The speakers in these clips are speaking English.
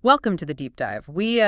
Welcome to the deep dive. We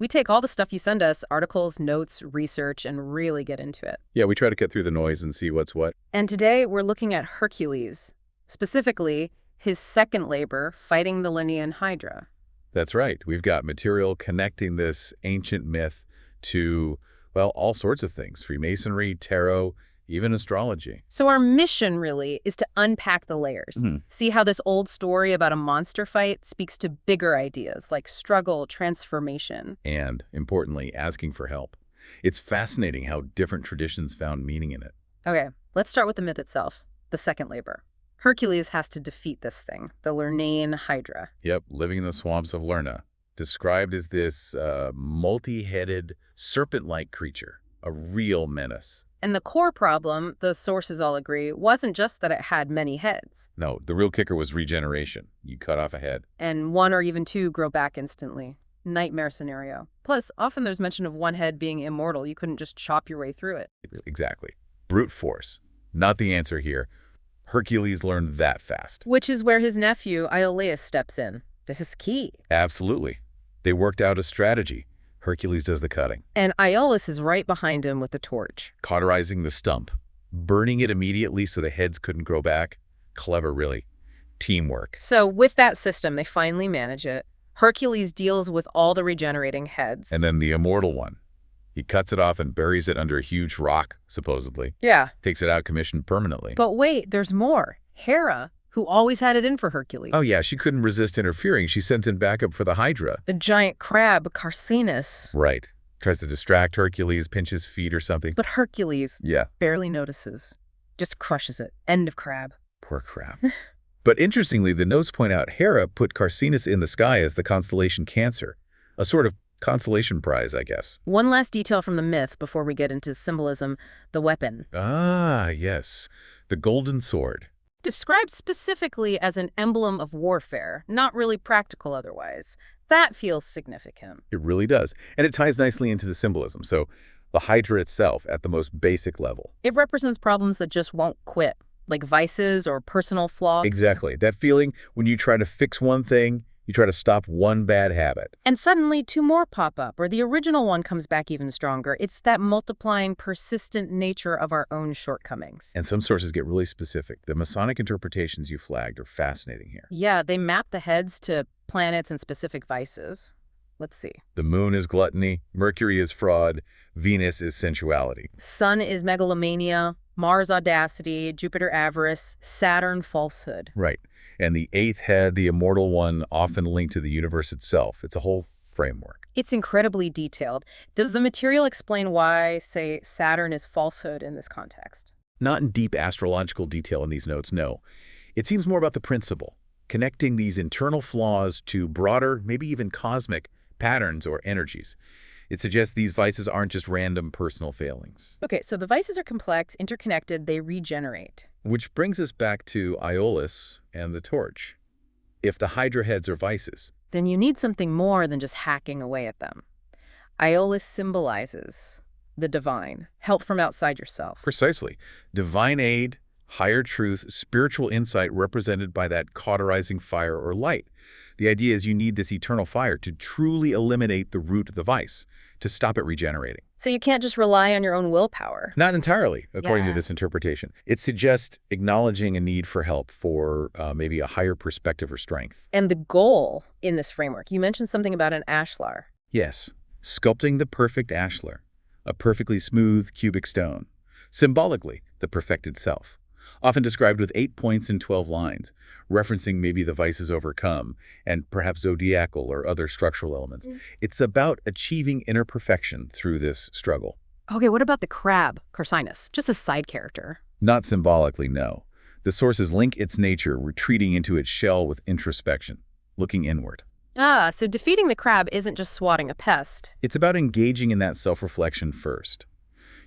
take all the stuff you send us, articles, notes, research, and really get into it. Yeah, we try to cut through the noise and see what's what. And today we're looking at Hercules, specifically his second labor fighting the Lernaean Hydra. That's right. We've got material connecting this ancient myth to, well, all sorts of things. Freemasonry, tarot, even astrology. So our mission really is to unpack the layers, see how this old story about a monster fight speaks to bigger ideas like struggle, transformation. And, importantly, asking for help. It's fascinating how different traditions found meaning in it. Okay, let's start with the myth itself, the second labor. Hercules has to defeat this thing, the Lernaean Hydra. Yep, living in the swamps of Lerna, described as this multi-headed, serpent-like creature, a real menace. And the core problem, the sources all agree, wasn't just that it had many heads. No, the real kicker was regeneration. You cut off a head. And one or even two grow back instantly. Nightmare scenario. Plus, often there's mention of one head being immortal. You couldn't just chop your way through it. Exactly. Brute force. Not the answer here. Hercules learned that fast. Which is where his nephew, Iolaus, steps in. This is key. Absolutely. They worked out a strategy. Hercules does the cutting. And Iolaus is right behind him with the torch. Cauterizing the stump. Burning it immediately so the heads couldn't grow back. Clever, really. Teamwork. So with that system, they finally manage it. Hercules deals with all the regenerating heads. And then the immortal one. He cuts it off and buries it under a huge rock, supposedly. Yeah. Takes it out commissioned permanently. But wait, there's more. Hera, who always had it in for Hercules. Oh yeah, she couldn't resist interfering. She sends in backup for the Hydra. The giant crab, Carcinus. Right. Tries to distract Hercules, pinch his feet or something. But Hercules Yeah. barely notices. Just crushes it. End of crab. Poor crab. But interestingly, the notes point out Hera put Carcinus in the sky as the constellation Cancer. A sort of consolation prize, I guess. One last detail from the myth before we get into symbolism, the weapon. Ah, yes. The golden sword. Described specifically as an emblem of warfare, not really practical otherwise. That feels significant. It really does. And it ties nicely into the symbolism. So the Hydra itself at the most basic level. It represents problems that just won't quit, like vices or personal flaws. Exactly. That feeling when you try to fix one thing, you try to stop one bad habit. And suddenly two more pop up, or the original one comes back even stronger. It's that multiplying, persistent nature of our own shortcomings. And some sources get really specific. The Masonic interpretations you flagged are fascinating here. Yeah, they map the heads to planets and specific vices. Let's see. The moon is gluttony, Mercury is fraud, Venus is sensuality. Sun is megalomania, Mars audacity, Jupiter avarice, Saturn falsehood. Right. And the eighth head, the immortal one, often linked to the universe itself. It's a whole framework. It's incredibly detailed. Does the material explain why, say, Saturn is falsehood in this context? Not in deep astrological detail in these notes, no. It seems more about the principle, connecting these internal flaws to broader, maybe even cosmic, patterns or energies. It suggests these vices aren't just random personal failings. Okay, so the vices are complex, interconnected, they regenerate. Which brings us back to Iolaus and the torch. If the Hydra heads are vices, Then you need something more than just hacking away at them. Iolaus symbolizes the divine, help from outside yourself. precisely, divine aid, higher truth, spiritual insight represented by that cauterizing fire or light. The idea is you need this eternal fire to truly eliminate the root of the vice, to stop it regenerating. So you can't just rely on your own willpower. Not entirely, according Yeah. to this interpretation. It suggests acknowledging a need for help, for maybe a higher perspective or strength. And the goal in this framework, you mentioned something about an ashlar. Yes, sculpting the perfect ashlar, a perfectly smooth cubic stone. Symbolically, the perfected self. Often described with 8 points and 12 lines, referencing maybe the vices overcome, and perhaps zodiacal or other structural elements. It's about achieving inner perfection through this struggle. Okay, what about the crab, Carcinus? Just a side character. Not symbolically, no. The sources link its nature, retreating into its shell with introspection, looking inward. Ah, so defeating the crab isn't just swatting a pest. It's about engaging in that self-reflection first.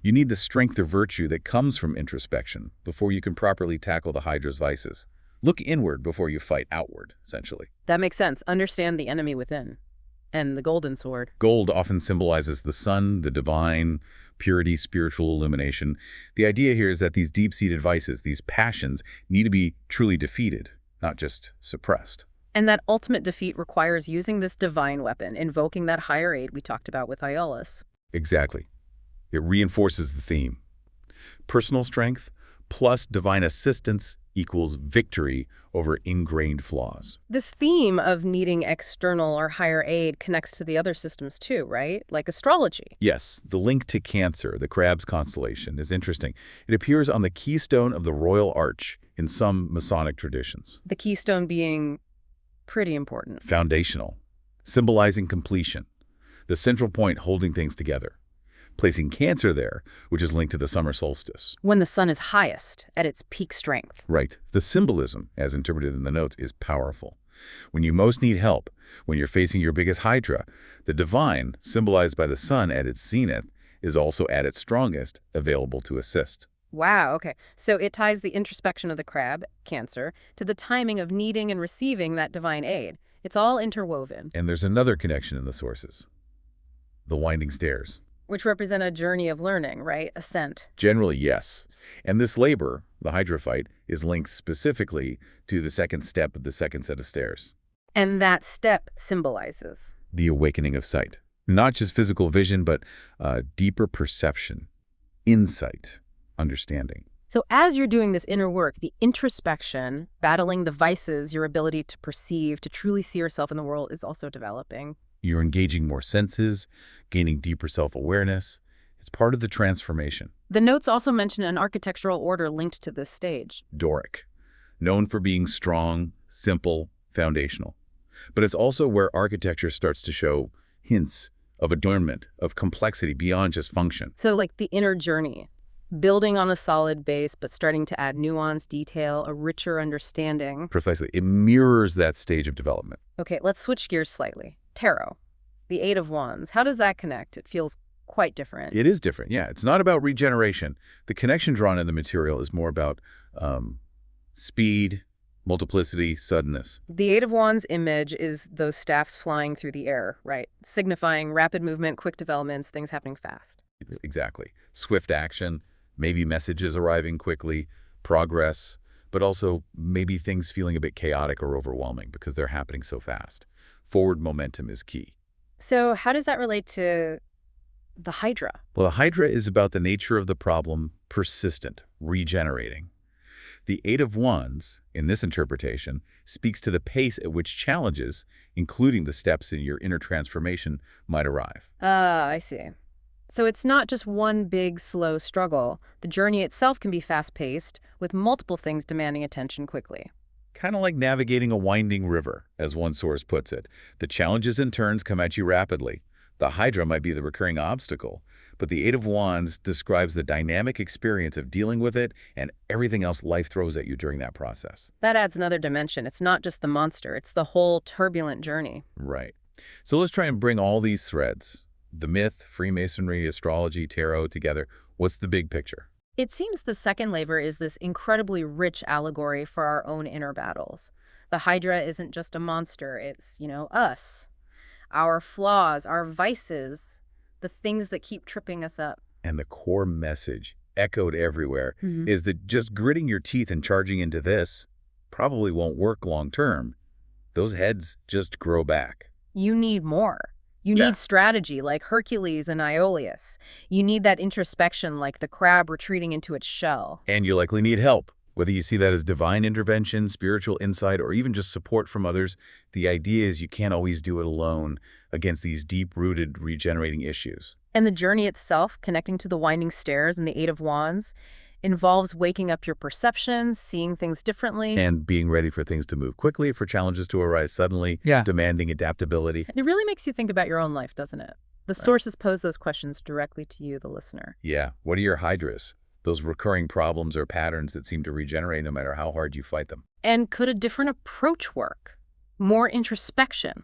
You need the strength or virtue that comes from introspection before you can properly tackle the Hydra's vices. Look inward before you fight outward, essentially. That makes sense. Understand the enemy within. And the golden sword. Gold often symbolizes the sun, the divine, purity, spiritual illumination. The idea here is that these deep-seated vices, these passions, need to be truly defeated, not just suppressed. And that ultimate defeat requires using this divine weapon, invoking that higher aid we talked about with Iolaus. Exactly. It reinforces the theme. Personal strength plus divine assistance equals victory over ingrained flaws. This theme of needing external or higher aid connects to the other systems too, right? Like astrology. Yes, the link to Cancer, the Crab's constellation, is interesting. It appears on the keystone of the Royal Arch in some Masonic traditions. The keystone being pretty important. Foundational, symbolizing completion, the central point holding things together. Placing Cancer there, which is linked to the summer solstice. When the sun is highest, at its peak strength. Right. The symbolism, as interpreted in the notes, is powerful. When you most need help, when you're facing your biggest Hydra, the divine, symbolized by the sun at its zenith, is also at its strongest, available to assist. Wow, okay. So it ties the introspection of the crab, Cancer, to the timing of needing and receiving that divine aid. It's all interwoven. And there's another connection in the sources. The winding stairs. Which represent a journey of learning, right? Ascent. Generally, yes. And this labor, the Hydra fight, is linked specifically to the second step of the second set of stairs. And that step symbolizes the awakening of sight. Not just physical vision, but deeper perception, insight, understanding. So as you're doing this inner work, the introspection, battling the vices, your ability to perceive, to truly see yourself in the world is also developing. You're engaging more senses, gaining deeper self-awareness. It's part of the transformation. The notes also mention an architectural order linked to this stage. Doric, known for being strong, simple, foundational. But it's also where architecture starts to show hints of adornment, of complexity beyond just function. So like the inner journey, building on a solid base, but starting to add nuance, detail, a richer understanding. Precisely. It mirrors that stage of development. Okay, let's switch gears slightly. Tarot, the Eight of Wands. How does that connect? It feels quite different. It is different, yeah. It's not about regeneration. The connection drawn in the material is more about speed, multiplicity, suddenness. The Eight of Wands image is those staffs flying through the air, right? Signifying rapid movement, quick developments, things happening fast. Exactly. Swift action, maybe messages arriving quickly, progress, but also maybe things feeling a bit chaotic or overwhelming because they're happening so fast. Forward momentum is key. So how does that relate to the Hydra? Well, the Hydra is about the nature of the problem, persistent, regenerating. The Eight of Wands, in this interpretation, speaks to the pace at which challenges, including the steps in your inner transformation, might arrive. Ah, I see. So it's not just one big, slow struggle. The journey itself can be fast-paced, with multiple things demanding attention quickly. Kind of like navigating a winding river, as one source puts it. The challenges and turns come at you rapidly. The Hydra might be the recurring obstacle, but the Eight of Wands describes the dynamic experience of dealing with it and everything else life throws at you during that process. That adds another dimension. It's not just the monster, it's the whole turbulent journey. Right. So let's try and bring all these threads, the myth, Freemasonry, astrology, tarot, together. What's the big picture? It seems the second labor is this incredibly rich allegory for our own inner battles. The Hydra isn't just a monster, it's, us. Our flaws, our vices, the things that keep tripping us up. And the core message, echoed everywhere, is that just gritting your teeth and charging into this probably won't work long term. Those heads just grow back. You need more. You need strategy like Hercules and Iolaus. You need that introspection like the crab retreating into its shell. And you likely need help. Whether you see that as divine intervention, spiritual insight, or even just support from others, the idea is you can't always do it alone against these deep-rooted, regenerating issues. And the journey itself, connecting to the winding stairs and the Eight of Wands, involves waking up your perception, seeing things differently. And being ready for things to move quickly, for challenges to arise suddenly, demanding adaptability. It really makes you think about your own life, doesn't it? The sources pose those questions directly to you, the listener. Yeah. What are your Hydras? Those recurring problems or patterns that seem to regenerate no matter how hard you fight them. And could a different approach work? More introspection,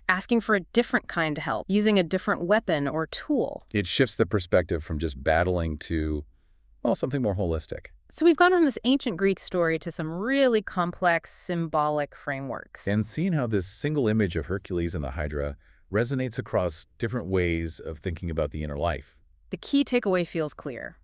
asking for a different kind of help, using a different weapon or tool. It shifts the perspective from just battling to, well, something more holistic. So we've gone from this ancient Greek story to some really complex symbolic frameworks. And seeing how this single image of Hercules and the Hydra resonates across different ways of thinking about the inner life. The key takeaway feels clear.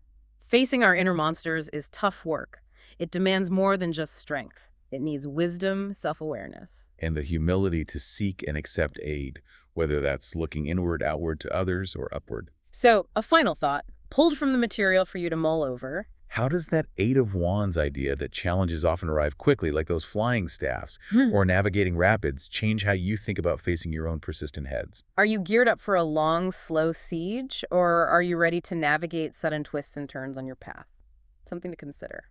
Facing our inner monsters is tough work. It demands more than just strength. It needs wisdom, self-awareness. And the humility to seek and accept aid, whether that's looking inward, outward to others, or upward. So, a final thought, pulled from the material for you to mull over. How does that Eight of Wands idea that challenges often arrive quickly, like those flying staffs, or navigating rapids, change how you think about facing your own persistent heads? Are you geared up for a long, slow siege, or are you ready to navigate sudden twists and turns on your path? Something to consider.